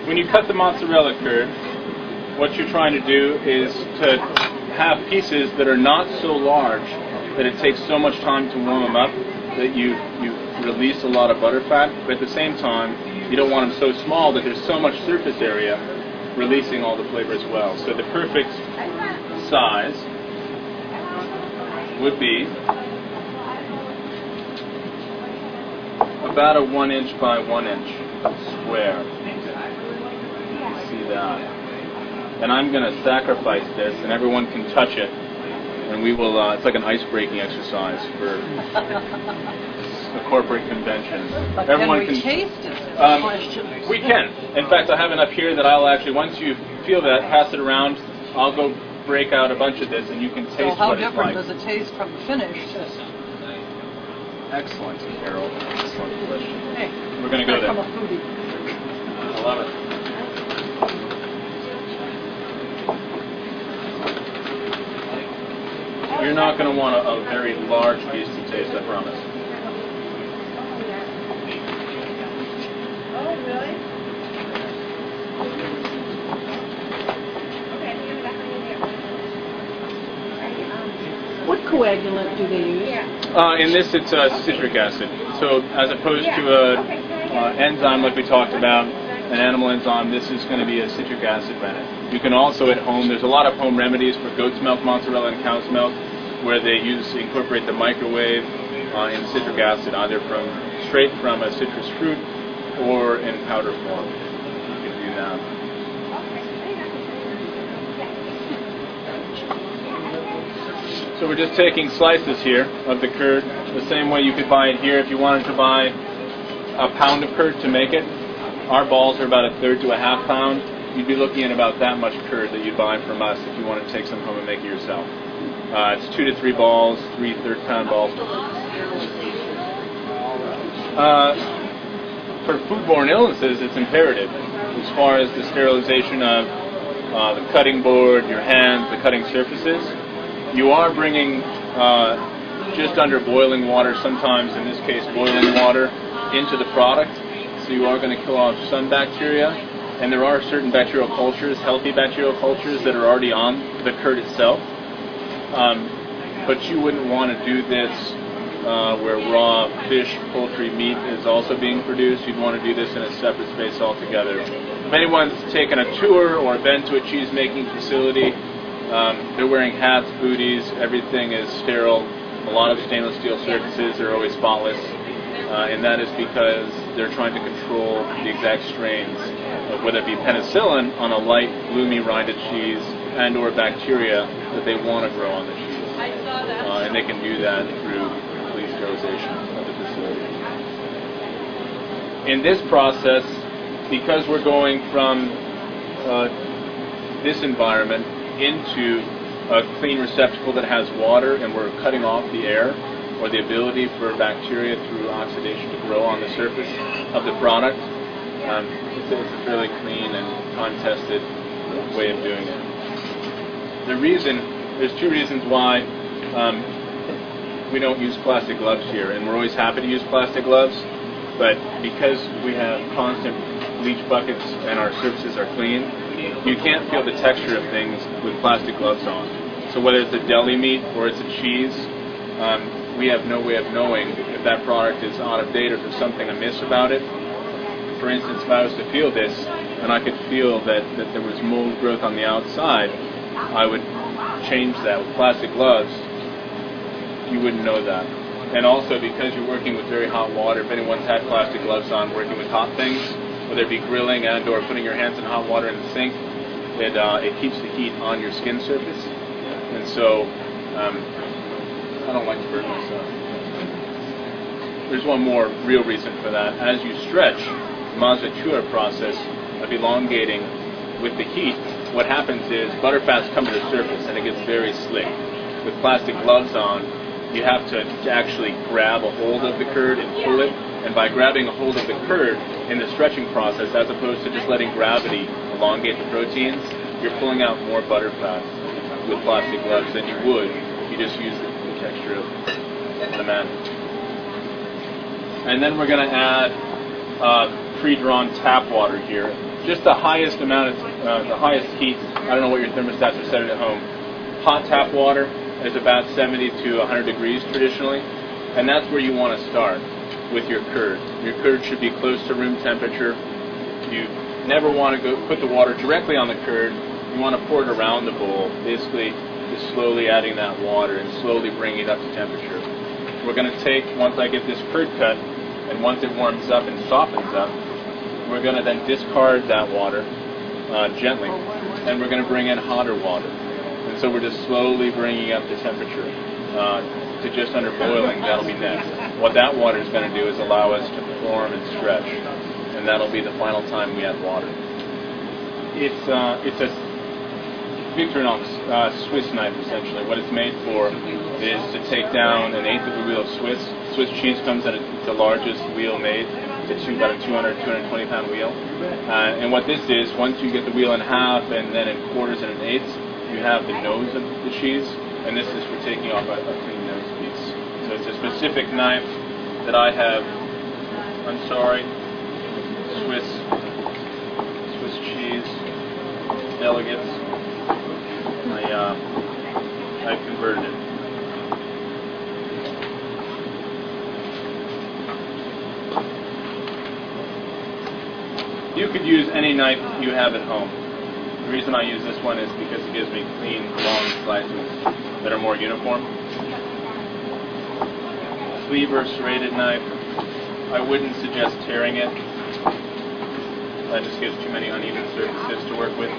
when you cut the mozzarella curd, what you're trying to do is to have pieces that are not so large that it takes so much time to warm them up that you release a lot of butter fat, but at the same time you don't want them so small that there's so much surface area releasing all the flavor as well. So the perfect size would be about a 1 inch by 1 inch square. See that? And I'm going to sacrifice this, and everyone can touch it, and we will. It's like an ice-breaking exercise for a corporate convention. But everyone can we taste it? We can. In fact, I have enough here that I'll actually, once you feel that, pass it around. I'll go break out a bunch of this, and you can taste what it's like. So how different does it taste from the finished? Excellent, Carol. Excellent question. Hey, we're going to go there. I'm a foodie. I love it. You're not going to want a very large piece to taste, I promise. Oh, really? What coagulant do they use? In this, it's citric acid. So as opposed to an enzyme like we talked about, an animal enzyme, this is going to be a citric acid rennet. You can also at home, there's a lot of home remedies for goat's milk mozzarella and cow's milk where they incorporate the microwave in citric acid, either straight from a citrus fruit or in powder form. You can do that. So we're just taking slices here of the curd, the same way you could buy it here if you wanted to buy a pound of curd to make it. Our balls are about 1/3 to 1/2 pound. You'd be looking at about that much curd that you'd buy from us if you want to take some home and make it yourself. It's 2 to 3 balls, 3 1/3-pound balls. For foodborne illnesses, it's imperative as far as the sterilization of the cutting board, your hands, the cutting surfaces. You are bringing just under boiling water, sometimes in this case boiling water, into the product. So you are going to kill off some bacteria. And there are certain bacterial cultures, healthy bacterial cultures, that are already on the curd itself. But you wouldn't want to do this where raw fish, poultry, meat is also being produced. You'd want to do this in a separate space altogether. If anyone's taken a tour or been to a cheese-making facility, they're wearing hats, booties, everything is sterile. A lot of stainless steel surfaces are always spotless, and that is because they're trying to control the exact strains of whether it be penicillin on a light, gloomy rinded cheese and or bacteria that they want to grow on the cheese. And they can do that through complete sterilization of the facility. In this process, because we're going from this environment into a clean receptacle that has water, and we're cutting off the air or the ability for bacteria through oxidation to grow on the surface of the product, it's a fairly clean and time-tested way of doing it. There's 2 reasons why we don't use plastic gloves here, and we're always happy to use plastic gloves, but because we have constant bleach buckets and our surfaces are clean, you can't feel the texture of things with plastic gloves on. So whether it's a deli meat or it's a cheese, we have no way of knowing if that product is out of date or if there's something amiss about it. For instance, if I was to feel this and I could feel that there was mold growth on the outside, I would change that. With plastic gloves, you wouldn't know that. And also because you're working with very hot water, if anyone's had plastic gloves on working with hot things, whether it be grilling and or putting your hands in hot water in the sink, it keeps the heat on your skin surface. And so I don't like to burn myself. There's one more real reason for that. As you stretch, the mazzatura process of elongating with the heat, what happens is butterfats come to the surface and it gets very slick. With plastic gloves on, you have to actually grab a hold of the curd and pull it. And by grabbing a hold of the curd in the stretching process, as opposed to just letting gravity elongate the proteins, you're pulling out more butterfats with plastic gloves than you would if you just use the texture of the mat. And then we're going to add pre-drawn tap water here, just the highest amount of, the highest heat. I don't know what your thermostats are set at home. Hot tap water is about 70 to 100 degrees traditionally, and that's where you want to start with your curd. Your curd should be close to room temperature. You never want to put the water directly on the curd. You want to pour it around the bowl, basically just slowly adding that water and slowly bringing it up to temperature. We're going to take, once I get this curd cut, and once it warms up and softens up, we're going to then discard that water gently, and we're going to bring in hotter water. And so we're just slowly bringing up the temperature to just under boiling. That'll be next. What that water is going to do is allow us to form and stretch, and that'll be the final time we add water. It's a Victorinox Swiss knife, essentially. What it's made for is to take down an eighth of a wheel of Swiss. Swiss cheese comes at the largest wheel made. It's about a 200, 220 pound wheel. And what this is, once you get the wheel in half and then in quarters and in eighths, you have the nose of the cheese, and this is for taking off a clean nose piece. So it's a specific knife that I have, I'm sorry, Swiss cheese delegates. I converted it. You could use any knife you have at home. The reason I use this one is because it gives me clean, long slices that are more uniform. Cleaver serrated knife. I wouldn't suggest tearing it. That just gives too many uneven surfaces to work with.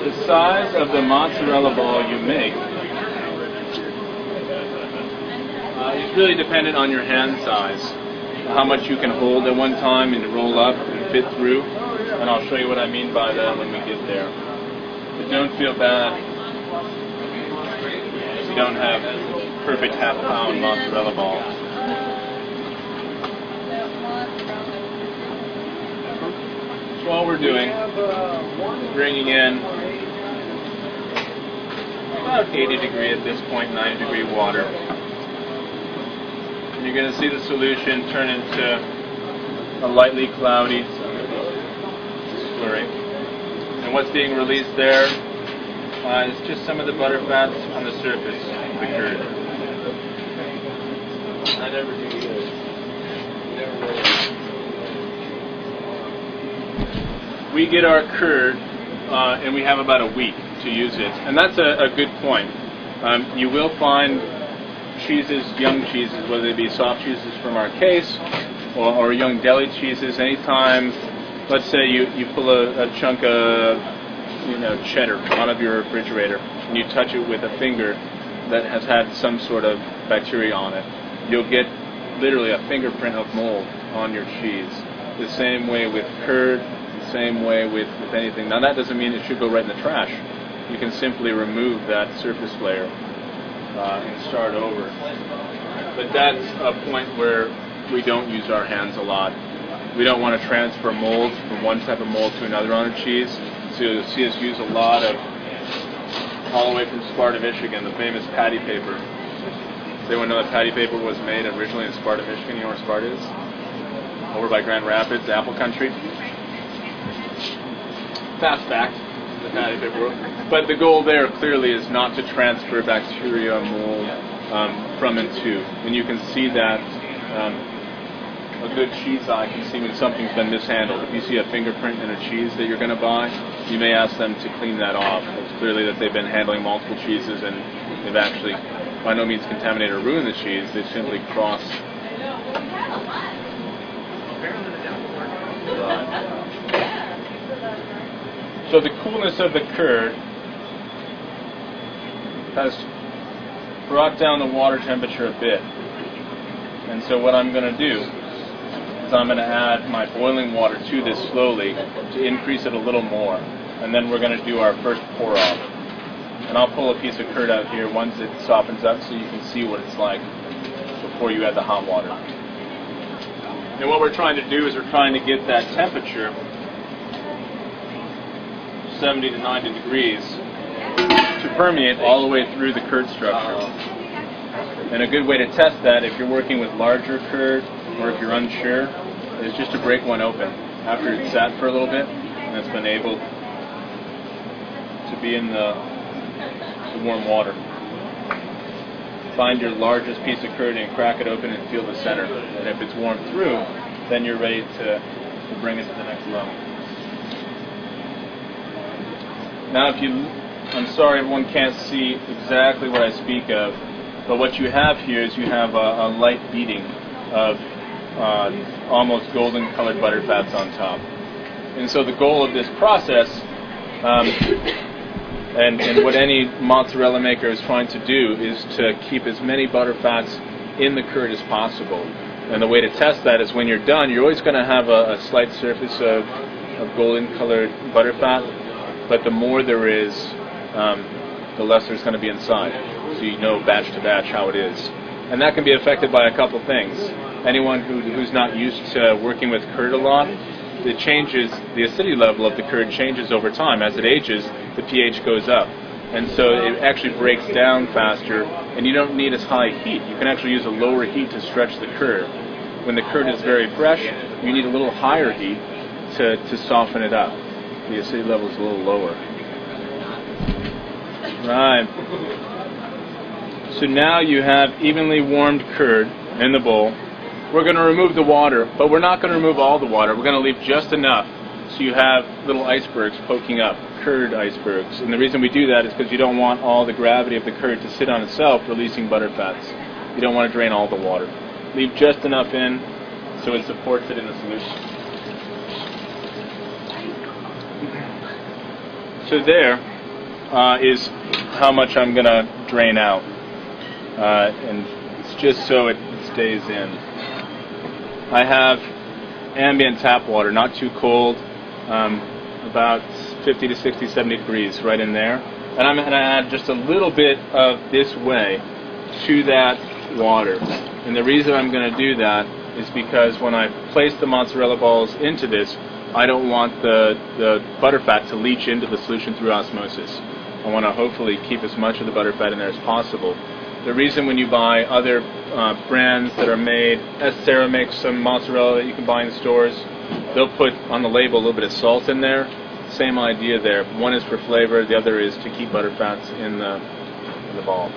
The size of the mozzarella ball you make is really dependent on your hand size, how much you can hold at one time and roll up and fit through, and I'll show you what I mean by that when we get there. But don't feel bad if you don't have perfect half-pound mozzarella balls. So all we're doing is bringing in about 80 degree at this point, 90 degree water. And you're going to see the solution turn into a lightly cloudy slurry. And what's being released there is just some of the butter fats on the surface of the curd. I never do this. We get our curd and we have about a week to use it, and that's a good point. You will find cheeses, young cheeses, whether they be soft cheeses from our case or young deli cheeses. Anytime, let's say you pull a chunk of cheddar out of your refrigerator and you touch it with a finger that has had some sort of bacteria on it, you'll get literally a fingerprint of mold on your cheese. The same way with curd, the same way with anything. Now that doesn't mean it should go right in the trash. You can simply remove that surface layer and start over. But that's a point where we don't use our hands a lot. We don't want to transfer molds from one type of mold to another on a cheese. So you'll see us use a lot of, all the way from Sparta, Michigan, the famous patty paper. Does anyone know that patty paper was made originally in Sparta, Michigan? You know where Sparta is? Over by Grand Rapids, Apple Country. Fast fact, the patty paper world. But the goal there clearly is not to transfer bacteria, mold from and to. And you can see that a good cheese eye can see when something's been mishandled. If you see a fingerprint in a cheese that you're going to buy, you may ask them to clean that off. It's clearly that they've been handling multiple cheeses and they've actually by no means contaminated or ruined the cheese. They've simply crossed. So the coolness of the curd has brought down the water temperature a bit. And so what I'm going to do is I'm going to add my boiling water to this slowly to increase it a little more. And then we're going to do our first pour off. And I'll pull a piece of curd out here once it softens up so you can see what it's like before you add the hot water. And what we're trying to do is we're trying to get that temperature 70 to 90 degrees to permeate all the way through the curd structure. And a good way to test that, if you're working with larger curd or if you're unsure, is just to break one open after it's sat for a little bit and it's been able to be in the warm water. Find your largest piece of curd and crack it open and feel the center. And if it's warmed through, then you're ready to bring it to the next level. Now, I'm sorry everyone can't see exactly what I speak of, but what you have here is you have a light beating of almost golden colored butter fats on top. And so the goal of this process, and what any mozzarella maker is trying to do, is to keep as many butter fats in the curd as possible. And the way to test that is when you're done, you're always going to have a slight surface of golden colored butter fat, but the more there is, the less there's going to be inside. So you know batch to batch how it is. And that can be affected by a couple things. Anyone who's not used to working with curd a lot, it changes, the acidity level of the curd changes over time. As it ages, the pH goes up. And so it actually breaks down faster, and you don't need as high heat. You can actually use a lower heat to stretch the curd. When the curd is very fresh, you need a little higher heat to soften it up. The acidity level is a little lower. Right. So now you have evenly warmed curd in the bowl. We're going to remove the water, but we're not going to remove all the water. We're going to leave just enough so you have little icebergs poking up, curd icebergs. And the reason we do that is because you don't want all the gravity of the curd to sit on itself, releasing butter fats. You don't want to drain all the water. Leave just enough in so it supports it in the solution. So there is how much I'm going to drain out. And it's just so it stays in. I have ambient tap water, not too cold, about 50 to 60, 70 degrees right in there. And I'm going to add just a little bit of this whey to that water. And the reason I'm going to do that is because when I place the mozzarella balls into this, I don't want the butterfat to leach into the solution through osmosis. I want to hopefully keep as much of the butterfat in there as possible. The reason when you buy other brands that are made, Sarah makes some mozzarella that you can buy in stores, they'll put on the label a little bit of salt in there. Same idea there. One is for flavor, the other is to keep butterfats in the ball.